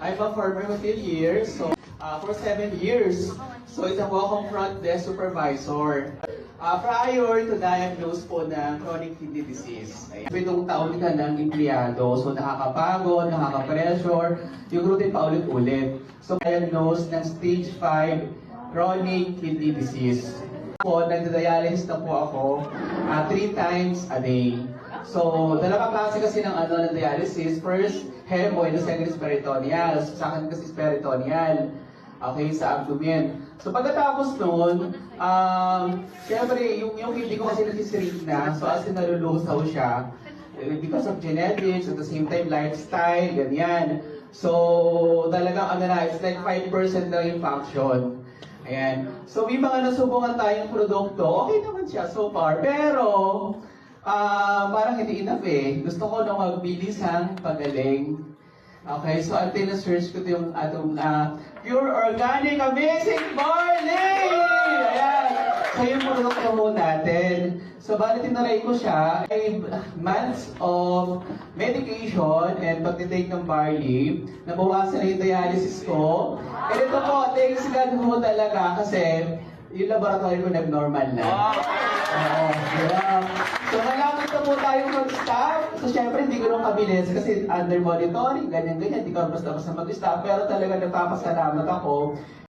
I'm a former hotelier, so for 7 years. So isa po akong front desk supervisor. Prior to diagnose po ng chronic kidney disease. Pitong taon ka ng empleyado, so nakakapagod, nakaka-pressure, yung routine pa ulit-ulit. So diagnosed ng stage 5 chronic kidney disease. Po, nagda-dialysis na po ako 3 times a day. So, dalawang klase kasi ng ng dialysis. First, hemoid, the second is peritoneal. So, sa akin kasi is peritoneal. Okay, sa abdomen. So, pagkatapos nun, syempre, yung kidney ko kasi nag-shrink na. So, as in, nalulusaw siya. Because of genetics, at the same time, lifestyle, ganyan. So, talagang it's like 5% na yung function. Ayan. So, may mga nasubukan tayong produkto. Okay naman siya so far. Pero, parang hindi enough eh. Gusto ko nung magbilisang pagaling. Okay, so until na-search ko yung atong Pure Organic Amazing Barley! Ayan! So yung produkto mo natin. So bali tinaray ko siya, 5 months of medication and pag-take ng barley. Nabawasan na yung dialysis ko. And ito po, thanks God mo talaga kasi yung laboratory ko nag-normal na. Oo, yeah. So, malapit na po tayong mag-stop. So, syempre, hindi ko nung kabilis kasi under monitoring, ganyan-ganyan. Hindi ko basta-basta mag-stop. Pero talaga nagpapasalamat ako